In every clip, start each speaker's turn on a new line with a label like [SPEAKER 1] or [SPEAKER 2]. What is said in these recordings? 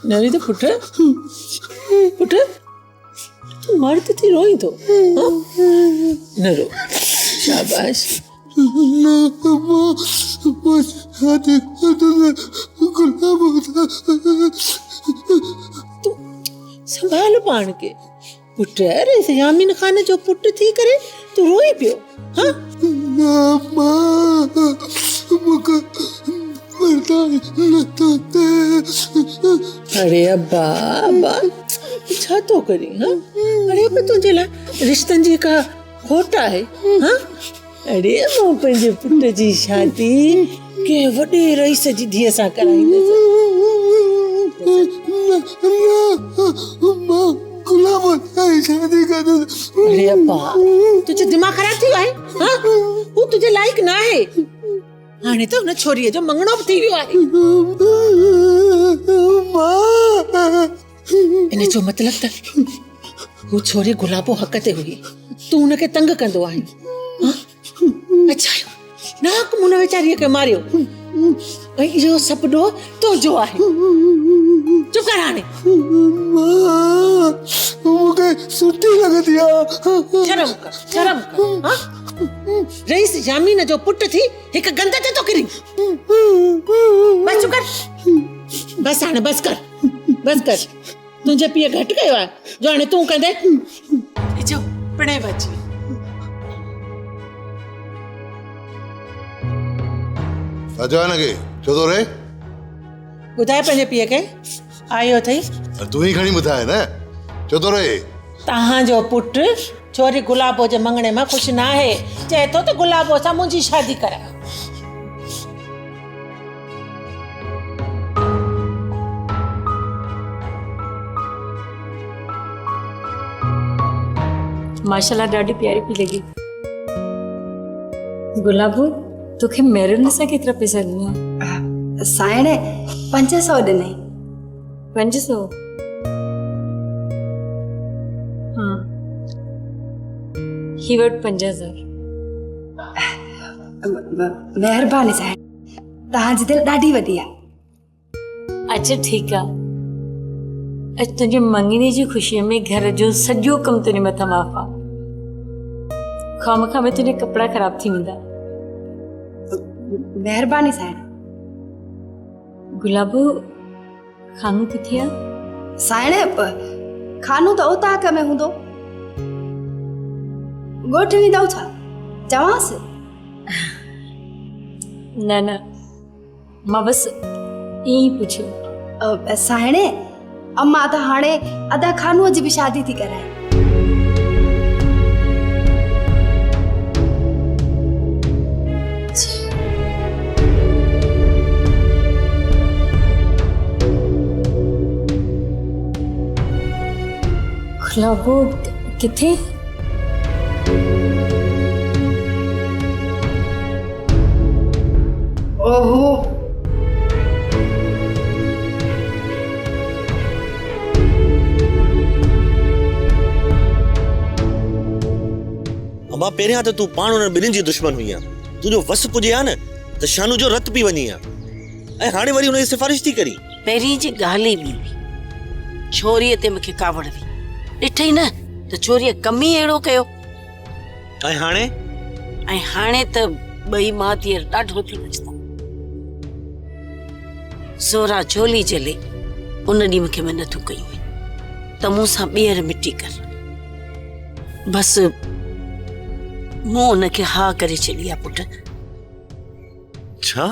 [SPEAKER 1] नवी तो पुट पुट तू मर्द थी रोई तो न रो शाबाश तू संभाल पान के पुट रे यामीन खान जो पुट थी करे तू रोई पियो हाँ अरे अब्बा अब्बा छा तो करी हाँ अरे पर तुझे ला रिश्तन जी का खोटा है हाँ अरे मां पंहिंजे पुट जी शादी के वॾे रईस जी धीअ सां कराईंदसि अरे अब्बा तुझे दिमाग खराब थी है हाँ वो तुझे लायक ना है हाणे तो उन छोरीअ जो मंगणो बि थी वियो आहे इन जो मतलब त वो छोरी गुलाबो हक ते हुई तू उनखे तंग कंदो आहे अच्छा नाक मुन वेचारीअ खे मारियो ऐं इहो सपनो तुंहिंजो आहे चुप कर हाणे
[SPEAKER 2] मूंखे सुठी लॻंदी आहे
[SPEAKER 1] शर्म कर हाँ रईस यामीन जो पुट थी हिक गंद ते तो किरी बस चुप कर बस हाणे बस कर तुझे पीउ घट कयो आहे जो हाणे तू कंदे जो पिणे बची
[SPEAKER 2] अचानक के छो तो रे
[SPEAKER 1] ॿुधाए पंहिंजे पीउ खे आयो अथई
[SPEAKER 2] तू ही खणी ॿुधाए न छो तो रे
[SPEAKER 1] तव्हांजो पुटु छोरी गुलाबो जे मंगणे में ख़ुशि न आहे चए थो त गुलाबो सां मुंहिंजी शादी कराए
[SPEAKER 3] माशाल्लाह ॾाढी प्यारी पई लॻी गुलाबो तोखे मेहरुन सां केतिरा पैसा ॾिना
[SPEAKER 4] साइणे 500 ॾिनई
[SPEAKER 3] 500 हाँ ही वटि 5000
[SPEAKER 4] महिरबानी साइण तव्हांजी दिलि ॾाढी वॾी आहे
[SPEAKER 3] अच्छा ठीकु आहे अॼु तुंहिंजे मंगनी जी ख़ुशीअ में घर जो सॼो कमु तुंहिंजे मथां माफ़ आहे खामखा में तुंहिंजा कपिड़ा ख़राब थी वेंदा
[SPEAKER 4] महिरबानी साइण
[SPEAKER 3] गुलाबो खानो किथे आहे
[SPEAKER 4] साइण खानो त उताक में हूंदो ॻोठ वेंदव छा चवांसि
[SPEAKER 3] न न मां बसि ईअं ई पुछियो
[SPEAKER 4] साइणे अम्मा त हाणे अदा खानूअ जी बि शादी थी कराए
[SPEAKER 3] गुलाबो किथे
[SPEAKER 4] ओहो
[SPEAKER 5] अम्मा पहिरियां त तूं पाण उन ॿिन्हिनि जी दुश्मन हुई आहे तुंहिंजो वस पुॼे आहे न त शानू जो रत पी वञी आहे ऐं हाणे वरी उनजी सिफारिश थी करी
[SPEAKER 6] पहिरीं जी ॻाल्हि ई ॿी हुई छोरीअ ते मूंखे कावड़ हुई ॾिठई न त छोरीअ कम ई अहिड़ो कयो
[SPEAKER 5] ऐं
[SPEAKER 6] हाणे त ॿई माउ धीअर ॾाढो थी मचंदा ज़ोरा झोली जले उन ॾींहुं मूंखे मिनतूं कयूं हुई त मूं सां ॿीहर मिटी कर बसि मूं उनखे हा करे छॾी आहे पुट
[SPEAKER 5] छा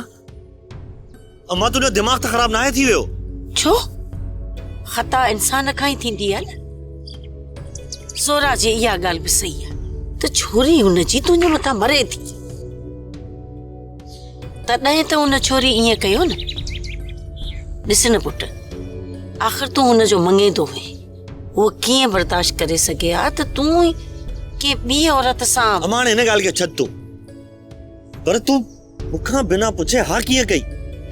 [SPEAKER 5] अम्मा तुंहिंजो दिमाग़ त ख़राब नाहे थी वियो
[SPEAKER 6] छो ख़ता इंसान खां ई थींदी आहे न ज़ोरा जी इहा ॻाल्हि बि सही आहे त छोरी हुनजी तुंहिंजे मथां मरे थी तॾहिं त उन छोरी ईअं कयो न ॾिस न पुट आख़िर तूं हुनजो मङे थो हुए उहो कीअं बर्दाश्त करे सघे हा त तूं ई के ॿी औरत सां
[SPEAKER 5] अम्मा हाणे हिन ॻाल्हि खे छॾ तूं पर तूं मूंखां बिना पुछे हा कीअं कई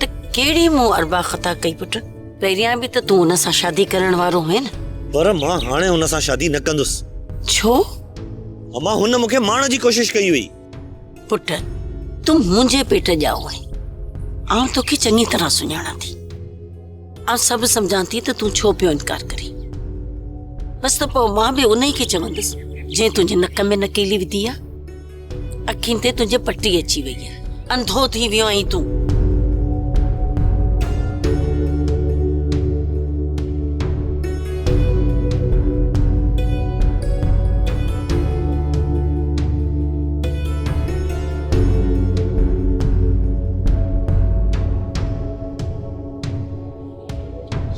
[SPEAKER 6] त कहिड़ी मूं अरबा ख़ता कई पुट पहिरियां बि त तूं हुन सां शादी करण वारो हुए न
[SPEAKER 5] पर मां हाणे हुन सां शादी न कंदुसि
[SPEAKER 6] छो
[SPEAKER 5] अम्मा हुन मूंखे मारण जी कोशिशि कई हुई
[SPEAKER 6] पुट तूं मुंहिंजे पेट ॼाओ आहीं आउं तोखे चङी तरह सुञाणां थी आ सब समझां थी त तूं छो पियो इनकार करी। बस त पोइ मां बि उन ई खे चवंदसि जंहिं तुंहिंजे नक में नकेली विधी आहे, अखियुनि ते तुंहिंजे पटी अची वई आहे, अंधो थी वियो आहीं तूं।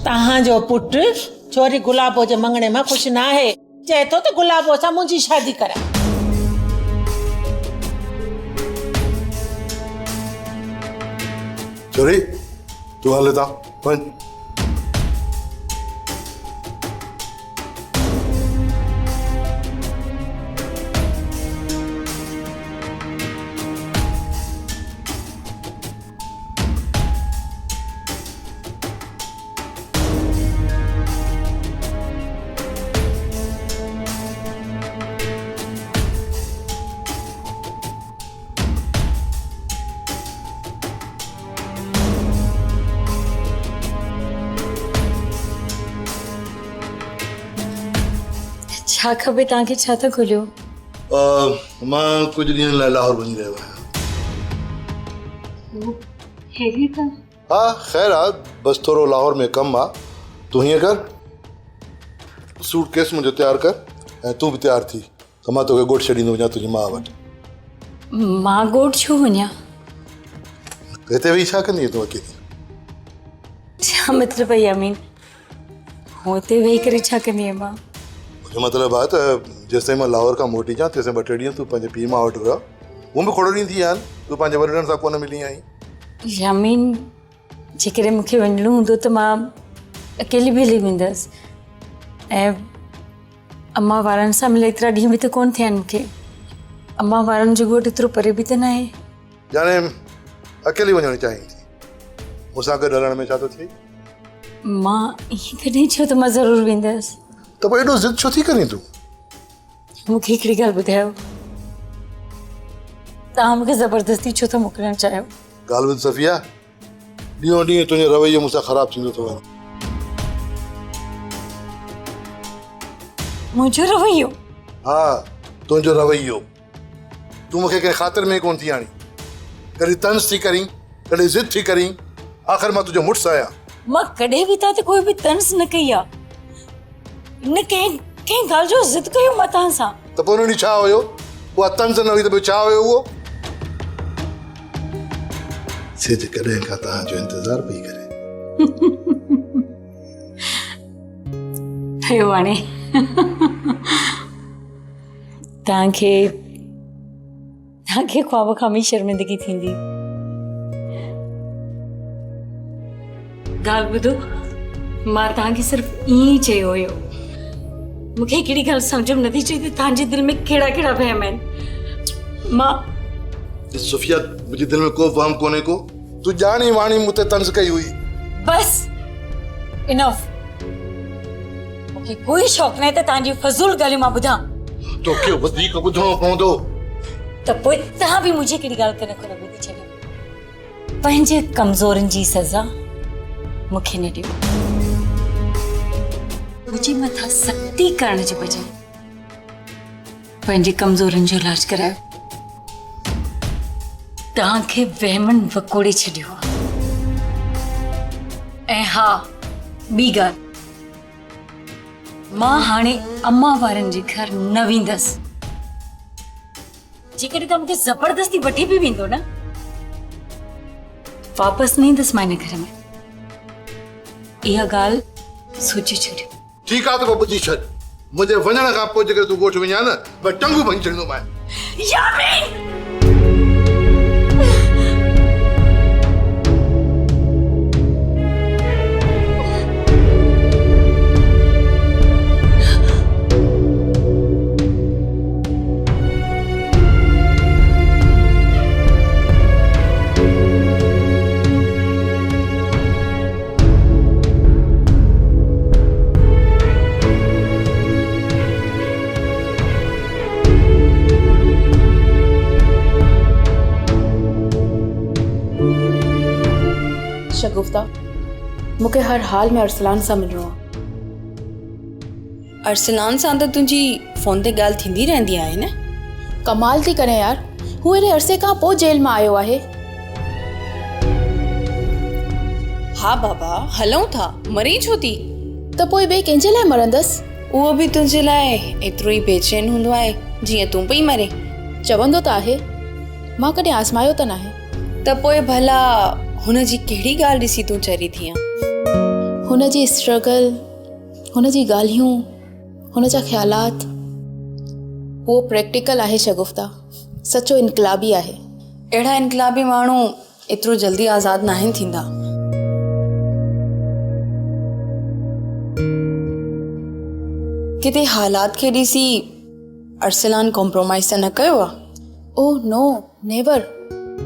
[SPEAKER 1] तव्हांजो पुटु छोरी गुलाबो जे मंगणे में ख़ुशि न आहे, चए थो त गुलाबो सां मुंहिंजी शादी कराए।
[SPEAKER 2] छोरी तूं हले था वञ।
[SPEAKER 3] छा खबे तव्हांखे, छा था खोलियो?
[SPEAKER 2] मां कुझु ॾींहंनि लाइ लाहौर वञी रहियो आहियां। हा ख़ैर आहे, बसि थोरो लाहौर में कमु आहे। तूं हीअं कर, सूट केस मुंहिंजो तयारु कर ऐं तूं बि तयारु थी त मां तोखे ॻोठ छॾींदो वञा तुंहिंजी माउ वटि।
[SPEAKER 3] मां ॻोठ छो वञा?
[SPEAKER 2] हिते वेही छा कंदीअ तूं अकेली?
[SPEAKER 3] छा मतिलबु आहे यामीन? हुते वेही करे छा कंदी आहियां मां?
[SPEAKER 2] मुंहिंजो मतिलबु आहे त जेसिताईं मां लाहौर खां मोटी अचां तेसिताईं 2-3 ॾींहं तूं पंहिंजे पीउ माउ वटि रह। हूअ बि खोड़ ॾींहं थी विया आहिनि, तूं पंहिंजे वॾनि सां कोन मिली आहीं।
[SPEAKER 3] यामीन, जेकॾहिं मूंखे वञिणो हूंदो त मां अकेली बि हली वेंदसि, ऐं अम्मा वारनि सां मिले एतिरा ॾींहं बि त कोन थिया आहिनि मूंखे। अम्मा वारनि जो ॻोठ एतिरो परे बि त न आहे।
[SPEAKER 2] याने अकेली वञणु चाहीं थी? मूंसां गॾु हलण में छा थो थिए?
[SPEAKER 3] मां ईअं कॾहिं चयो त मां ज़रूरु वेंदसि।
[SPEAKER 2] त पोइ एॾो ज़िद छो थी करीं तूं?
[SPEAKER 3] मूंखे हिकिड़ी ॻाल्हि ॿुधायो, तव्हां मूंखे ज़बरदस्ती छो था मोकिलणु चाहियो?
[SPEAKER 2] ॻाल्हि ॿुध सफ़िया, ॾींहों ॾींहुं तुंहिंजो रवैयो मूंसां ख़राबु थींदो थो वञे।
[SPEAKER 3] मुंहिंजो रवैयो?
[SPEAKER 2] हा, तुंहिंजो रवैयो। तूं मूंखे कंहिं ख़ातिर में कोन थी आणी। कॾहिं तंज़ थी करीं, कॾहिं ज़िद थी करीं। आख़िर मां तुंहिंजो मुड़ुसु आहियां।
[SPEAKER 3] मां कॾहिं बि तव्हां ते कोई बि तंज़ न कई आहे, न कंहिं ॻाल्हि जो ज़िद कयो मां तव्हां सां।
[SPEAKER 2] त पोइ उन ॾींहुं छा हुयो? उहा तंज़ न हुई त ॿियो छा हुयो उहो? सिज कॾहिं खां तव्हांजो इंतज़ारु पई करे।
[SPEAKER 3] थियो हाणे। तव्हांखे ख्वाब खां बि शर्मिंदगी थींदी। ॻाल्हि ॿुधो, मां तव्हांखे सिर्फ़ु ईअं ई चयो हुयो। मूंखे हिकिड़ी ॻाल्हि सम्झ में नथी अचे त तव्हांजे दिलि में कहिड़ा कहिड़ा वहम आहिनि। मां
[SPEAKER 2] सुफिया, मुंहिंजे दिलि में को वहम कोन्हे को। तूं ॼाणी वाणी मूं ते तंज़ कई हुई।
[SPEAKER 3] बस इनफ। मूंखे कोई शौक़ु न आहे त तव्हांजी फज़ूल ॻाल्हियूं मां ॿुधां।
[SPEAKER 2] तोखे वधीक ॿुधणो पवंदो।
[SPEAKER 3] त पोइ तव्हां बि मुंहिंजी हिकिड़ी ॻाल्हि कन कोन ॿुधी छॾियो। पंहिंजे कमज़ोरनि जी सज़ा मूंखे न ॾियो। मुंहिंजे मथां सख़्ती करण जे बजाए पंहिंजे कमज़ोरनि जो इलाज करायो। तव्हांखे वहमनि वकोड़े छॾियो आहे। ऐं हा, ॿी ॻाल्हि, मां हाणे अम्मा वारनि जे घर न वेंदसि। जेकॾहिं तव्हां मूंखे ज़बरदस्ती वठी बि वेंदो न, वापसि न ईंदसि मां हिन घर में। इहा ॻाल्हि सोचे छॾियो।
[SPEAKER 2] ठीकु आहे त पोइ ॿुधी छॾ। मुंहिंजे वञण खां पोइ जेकर तूं ॻोठ वञा न, भई टंगू भञी छॾींदोमांइ।
[SPEAKER 3] यामीन!
[SPEAKER 7] शगुफ्ता,
[SPEAKER 4] मूंखे हर हाल में अरसलान सां मिलणो आहे।
[SPEAKER 7] अरसलान सां त तुंहिंजी फ़ोन ते ॻाल्हि थींदी रहंदी आहे न।
[SPEAKER 4] कमाल थी करे यार, हू एॾे अरसे खां पोइ जेल मां आयो आहे।
[SPEAKER 7] हा बाबा, हलूं था, मरी छो थी?
[SPEAKER 4] त पोइ ॿिए कंहिंजे लाइ मरंदसि?
[SPEAKER 7] उहो बि तुंहिंजे लाइ एतिरो ई बेचैन हूंदो आहे जीअं तूं पई मरे।
[SPEAKER 4] चवंदो त आहे, मां कॾहिं आज़मायो त नाहे।
[SPEAKER 7] त पोइ भला हुन जी कहिड़ी ॻाल्हि ॾिसी तूं चरी थी आहीं?
[SPEAKER 4] हुन जी स्ट्रगल, हुन जी ॻाल्हियूं, हुन जा ख़्यालात, उहो प्रैक्टिकल आहे शगुफ्ता, सचो इनकलाबी आहे।
[SPEAKER 7] अहिड़ा इनकलाबी माण्हू एतिरो जल्दी आज़ादु नाहिनि थींदा। किथे हालात खे ॾिसी अरसलान कॉम्प्रोमाइज़ त न कयो आहे?
[SPEAKER 4] Oh no, never.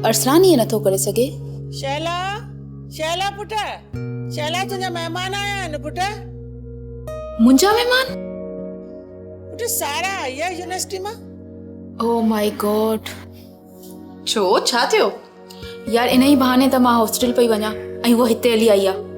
[SPEAKER 4] अरसलान ईअं नथो करे सघे।
[SPEAKER 1] शैला, शैला पुट, शैला तुंहिंजा महिमान आया आहिनि पुट।
[SPEAKER 4] मुंहिंजा महिमान?
[SPEAKER 1] पुट सारा आई आहे यूनिवर्सिटी मां।
[SPEAKER 4] Oh my God.
[SPEAKER 7] छो, छा थियो?
[SPEAKER 4] यार इन ई बहाने त मां हॉस्टल पई वञा ऐं उहा हिते हली आई आहे।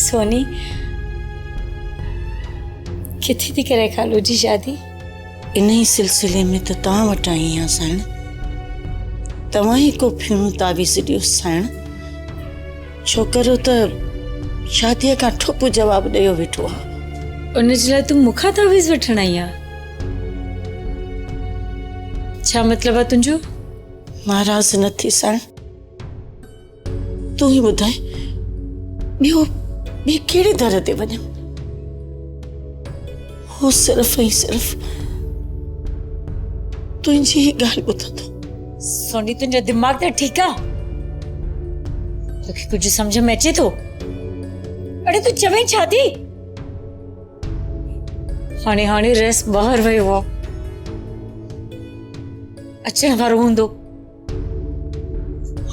[SPEAKER 3] सोनी, किथे थी करे खालू जी शादी?
[SPEAKER 6] इन ही सिलसिले में त तव्हां वटि आई आहियां साइण। तव्हां ई को फीणो तावीज़ ॾियो साइण। छोकरो त शादीअ खां ठोप जवाबु ॾेयो वेठो आहे।
[SPEAKER 3] उन जे लाइ तूं मूंखां तावीज़ वठण आई आहे? छा मतिलबु आहे तुंहिंजो?
[SPEAKER 6] नाराज़ न थी साइण। तूं ई ॿुधाए, ॿियो कहिड़े दर ते वञा? हो सिर्फ़ ऐं सिर्फ़ तुंहिंजी ही ॻाल्हि ॿुधंदो।
[SPEAKER 3] सोनी, तुंहिंजो दिमाग़ त ठीकु आहे? तोखे कुझु सम्झ में अचे थो? अड़े तूं चवें छा थी? हाणे रस ॿाहिरि वियो आहे, अचण वारो हूंदो।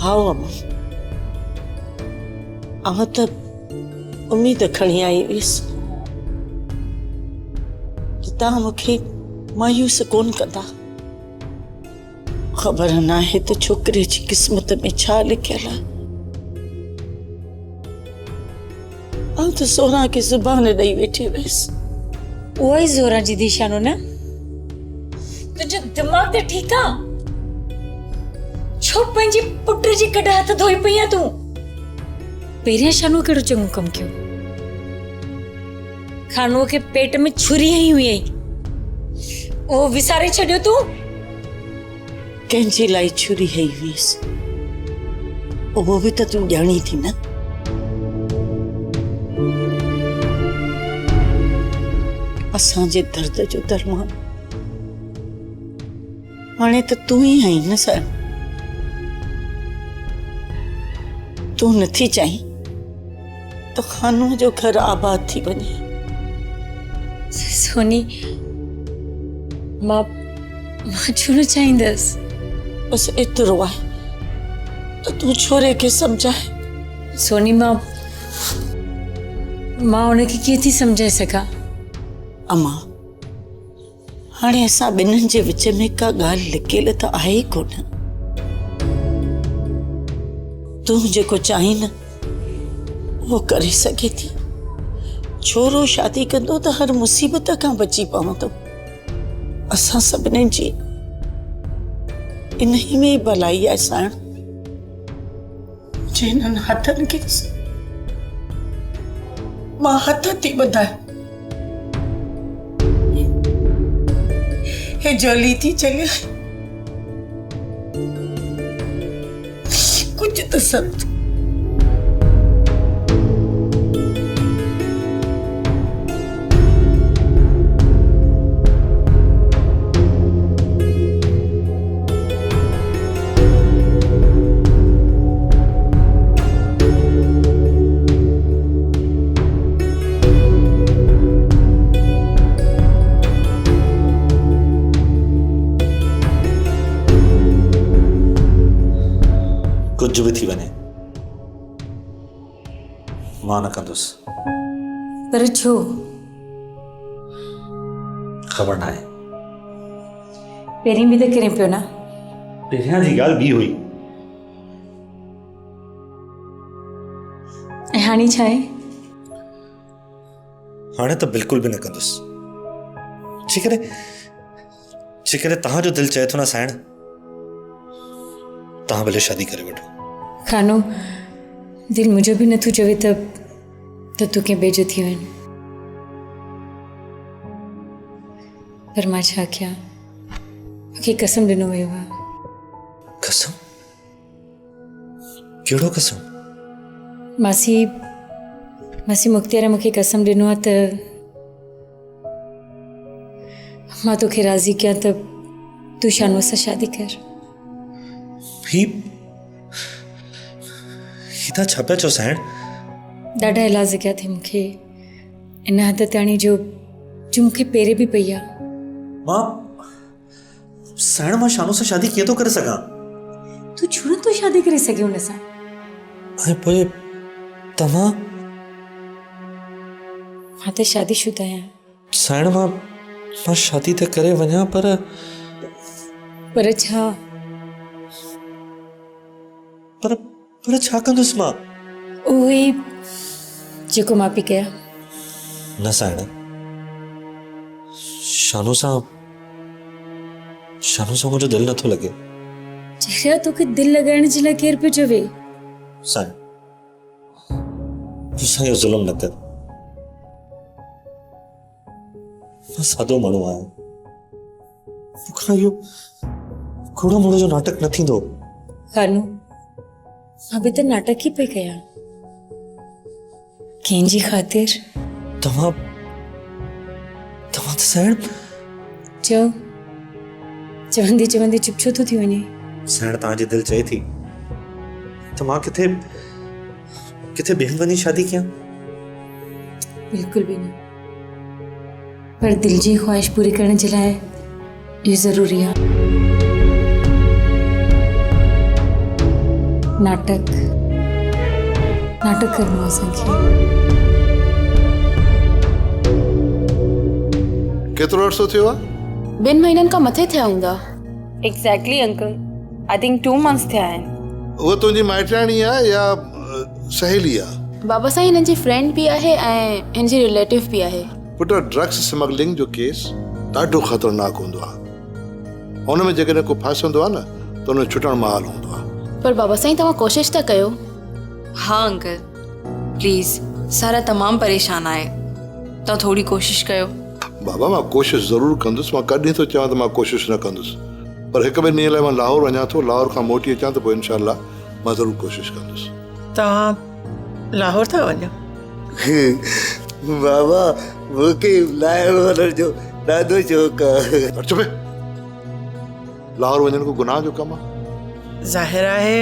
[SPEAKER 6] हा अम्मा, आउं त उम्मीद खणी आई हुयसि त तव्हां मूंखे मायूस कोन कंदा। ख़बर नाहे त छोकिरे जी क़िस्मत में छा लिखियल आहे। आउं त सोना खे ज़ुबान ॾेई वेठी हुयसि।
[SPEAKER 3] उहा ई ज़ोरा जी दिशानो न? तुंहिंजो दिमाग़ त ठीकु आहे? छो पंहिंजे पुट जी कॾहिं हथ धोई पई आहे तूं? पहिरियां शानूअ कहिड़ो चङो कमु कयो? खानूअ खे पेट में छुरी हई हुई, उहो विसारे छॾियो तूं?
[SPEAKER 6] कंहिंजे लाइ छुरी हई हुयसि उहो बि त तूं ॼाणी थी न। असांजे दर्द जो दरमान हाणे त तूं ई आई न सर। तूं नथी चाहीं त खानूअ जो घर आबाद थी वञे।
[SPEAKER 3] सोनी, मां छो न चाहींदसि?
[SPEAKER 6] बस एतिरो आहे त तूं छोरे खे सम्झाए।
[SPEAKER 3] सोनी, मां उनखे कीअं थी सम्झाए सघां?
[SPEAKER 6] अम्मा, हाणे असां ॿिन्हिनि जे विच में का ॻाल्हि लिकियल त आहे ई कोन। तूं जेको चाहीं न उहो करे सघे थी। छोरो शादी कंदो त हर मुसीबत खां बची पवंदो। असां सभिनी जी इन ही में भलाई आहे साण। जिन्हनि हथनि खे मां हथ थी ॿधाए, हे जली थी चले। कुछ तो समझ।
[SPEAKER 5] कुछ भी थी वने मां न कंदुसि
[SPEAKER 3] पर छो?
[SPEAKER 5] ख़बर ना आहे।
[SPEAKER 3] पहिरीं बि त करे पियो न।
[SPEAKER 5] पहिरियां जी ॻाल्हि ॿी हुई।
[SPEAKER 3] ऐं हाणे छा आहे?
[SPEAKER 5] हाणे त बिल्कुल भी न कंदुसि। जेकॾहिं तव्हांजो दिलि चए थो न साइण, तव्हां भले शादी करे वठो।
[SPEAKER 3] खानो दिलि मुंहिंजो बि नथो चवे त तूं कंहिं ॿिए जो थी वञ, पर मां छा कयां? मूंखे कसम ॾिनो वियो आहे।
[SPEAKER 5] कसम? कहिड़ो कसम?
[SPEAKER 3] मासी मुख्तियार मूंखे कसम ॾिनो आहे त मां तोखे राज़ी कयां त तूं शानू सां शादी कर।
[SPEAKER 5] ही त छा पिया चओ साइण?
[SPEAKER 3] ॾाढा इलाज कया अथई मूंखे, इन हद ताणी जो मूंखे पेरे बि पई आहे।
[SPEAKER 5] मां साइण मां शानू सां शादी कीअं थो करे सघां?
[SPEAKER 3] तूं छो नथो शादी करे सघे हुन सां?
[SPEAKER 5] ऐं पोइ तव्हां?
[SPEAKER 3] मां त शादीशुदा आहियां।
[SPEAKER 5] साइण मां शादी त करे वञा, पर
[SPEAKER 3] छा?
[SPEAKER 5] पर छा कंदुसि मां?
[SPEAKER 3] उहो ई जेको मां पई कयां।
[SPEAKER 5] न साइण, शानू सां मुंहिंजो दिलि नथो लॻे।
[SPEAKER 3] चेहरा तोखे दिलि लॻाइण जे लाइ केरु पियो चवे?
[SPEAKER 5] साइण, तूं इहो ज़ुल्म न कर। मां सादो माण्हू आहियां, मूंखां इहो घोड़ो मोड़ो जो नाटक न थींदो।
[SPEAKER 3] खानू, मां बि त नाटक ई पई कयां। कंहिंजी ख़ातिर?
[SPEAKER 5] तव्हां त साइण
[SPEAKER 3] चवंदी चुप छो थो थी वञे?
[SPEAKER 5] साइण, तव्हांजी दिलि चए थी त मां किथे ॿियनि वञी शादी कयां?
[SPEAKER 3] बिल्कुल भी न, पर दिल जी ख्वाहिश पूरी करने जे लाइ ये जरूरी है। नाटक करनो असांखे।
[SPEAKER 2] केतिरो अर्सो थियो आहे?
[SPEAKER 4] 2 महीननि खां मथे थिया हूंदा।
[SPEAKER 7] Exactly uncle, I think 2 months थिया आहिनि।
[SPEAKER 2] उहा तुंहिंजी माइटाणी आहे या सहेली आहे?
[SPEAKER 4] बाबा साईं हिननि जी फ्रेंड बि आहे ऐं हिन जी रिलेटिव बि आहे।
[SPEAKER 2] पुट, ड्रग्स स्मगलिंग जो केस ॾाढो ख़तरनाक हूंदो आहे। हुन में जेकॾहिं को फासंदो आहे न त हुन छुटण महल हूंदो आहे।
[SPEAKER 4] पर बाबा साईं तव्हां कोशिशि था कयो।
[SPEAKER 7] हाँ अंकल, प्लीज़, सारा तमामु परेशान आहे, तव्हां थोरी कोशिशि कयो।
[SPEAKER 2] बाबा, मां कोशिशि ज़रूरु कंदुसि। मां कॾहिं थो चवां त मां कोशिशि न कंदुसि, पर 1-2 ॾींहं लाइ मां लाहौर वञा थो। लाहौर खां मोटी अचां त पोइ इनशाअल्लाह मां ज़रूरु कोशिशि कंदुसि।
[SPEAKER 1] तव्हां लाहौर था वञो?
[SPEAKER 8] बाबा, मूंखे लाहौर वञण जो ॾाढो शौक़ु आहे।
[SPEAKER 2] चुप, लाहौर वञण को गुनाह जो कमु आहे?
[SPEAKER 1] ज़ाहिर आहे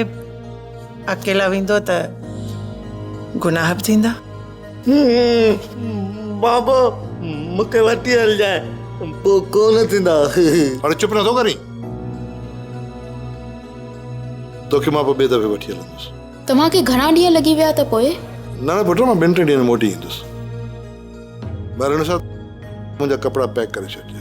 [SPEAKER 1] अकेला वेंदो त गुनाह बि थींदा।
[SPEAKER 8] बाबा, मूंखे वठी हलजाए, पोइ कोन थींदा।
[SPEAKER 2] हाणे चुप नथो करीं? तोखे मां पोइ ॿिए दफ़े वठी हलंदुसि।
[SPEAKER 4] तव्हांखे घणा ॾींहं लॻी विया त पोइ?
[SPEAKER 2] न पुट, मां 2-3 ॾींहंनि में मोटी ईंदुसि। ॿाहिरि हुन सां मुंहिंजा कपिड़ा पैक करे छॾिजांइ।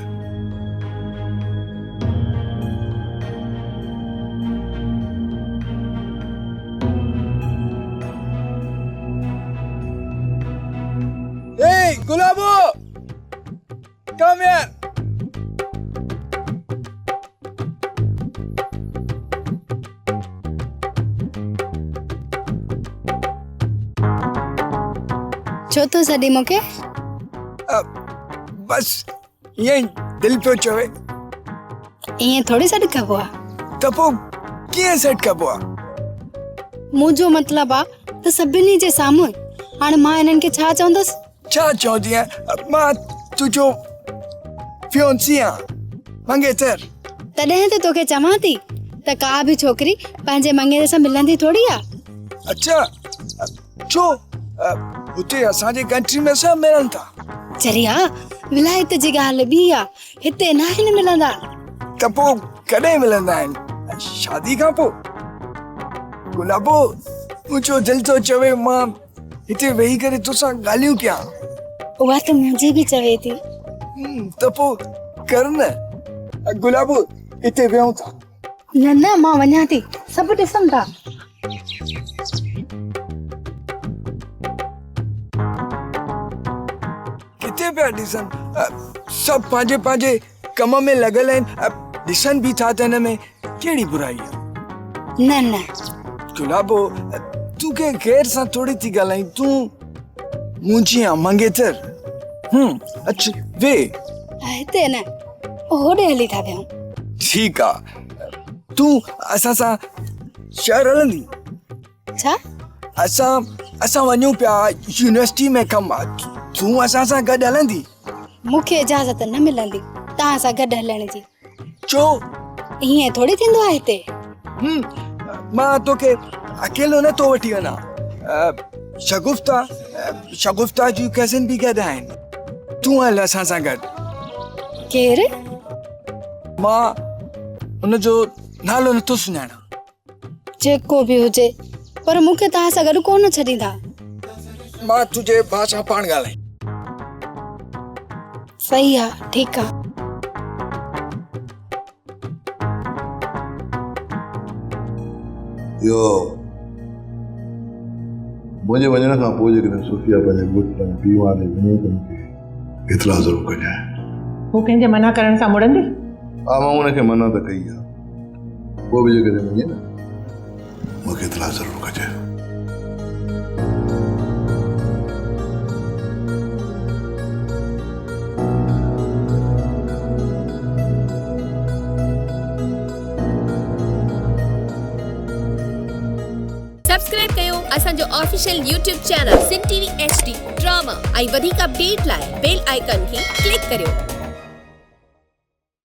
[SPEAKER 9] Hey, Gulabo! Come here!
[SPEAKER 10] छो तो सॾी मूंखे?
[SPEAKER 9] बस ईअं दिल पियो चवे।
[SPEAKER 10] ईअं थोड़ी सॾु कबो आहे।
[SPEAKER 9] त पोइ कीअं सेट कबो आहे?
[SPEAKER 10] मुंहिंजो मतिलबु आहे त सभिनी जे साम्हूं हाणे मां हिननि खे छा चवंदसि?
[SPEAKER 9] छा चवंदी आहे? मां तुंहिंजो फियोंसी आहियां, मंगेतर।
[SPEAKER 10] तॾहिं त तोखे चवां थी त का बि छोकिरी पंहिंजे मंगेतर सां मिलंदी थोड़ी आहे।
[SPEAKER 9] अच्छा, छो हुते असांजे कंट्री में सभु मिलनि था।
[SPEAKER 10] चरिया, विलायत जी ॻाल्हि ॿी आहे, हिते न आहिनि मिलंदा।
[SPEAKER 9] त पोइ कॾहिं मिलंदा आहिनि? शादी खां पोइ? गुलाबो मुझो दिल तो चवे मां हिते वेही करे तोसां ॻाल्हियूं कयां।
[SPEAKER 10] उहा त मुंहिंजी बि चवे थी।
[SPEAKER 9] त पोइ कर न गुलाबो हिते वेहूं था।
[SPEAKER 10] न न मां वञा थी, सभु ॾिसनि था।
[SPEAKER 9] किथे पिया ॾिसनि, सभु पंहिंजे पंहिंजे कम में लॻल आहिनि, ॾिसनि बि था त हिन में कहिड़ी बुराई आहे।
[SPEAKER 10] न न
[SPEAKER 9] गुलाबो तूं कंहिं गैर सां थोड़ी थी ॻाल्हाई, तूं मुंहिंजी आहे मंगेतर। अच वे
[SPEAKER 10] हिते न, होॾे हली था वियूं।
[SPEAKER 9] ठीकु आहे, तूं असां सां शहर हलंदी?
[SPEAKER 10] छा?
[SPEAKER 9] असां वञूं पिया यूनिवर्सिटी में कमु आहे, तूं असां सां गॾु हलंदी?
[SPEAKER 10] मूंखे इजाज़त न मिलंदी तव्हां सां गॾु हलण जी।
[SPEAKER 9] छो?
[SPEAKER 10] हीअं थोड़ी थींदो आहे हिते।
[SPEAKER 9] मां तोखे अकेलो न तो वठी वञा, शगुफ्ता जी कज़िन बि गॾु आहिनि, तूं हल असां सां गॾु।
[SPEAKER 10] केरु?
[SPEAKER 9] मां हुनजो नालो नथो सुञाणा।
[SPEAKER 10] जेको बि हुजे, पर मूंखे तव्हां सां गॾु कोन छॾींदा।
[SPEAKER 9] मां तुंहिंजे भाउ सां पाण ॻाल्हाई।
[SPEAKER 10] सही आहे, ठीकु आहे।
[SPEAKER 2] यो मुंहिंजे वञण खां पोइ जेकॾहिं सुफिया पंहिंजे ॻोठ में बीमार वञे त मूंखे इतला ज़रूरु कजांइ।
[SPEAKER 1] हू कंहिंजे मना करण सां मुड़ंदी?
[SPEAKER 2] हा मां हुनखे मना त कई आहे, पोइ बि जेकॾहिं वञे न मूंखे इतला ज़रूरु कजांइ।
[SPEAKER 11] सब्सक्राइब कयो असांजो official YouTube channel Sindh TV HD drama ऐं वधीक अपडेट लाइ बेल आइकन खे क्लिक करियो।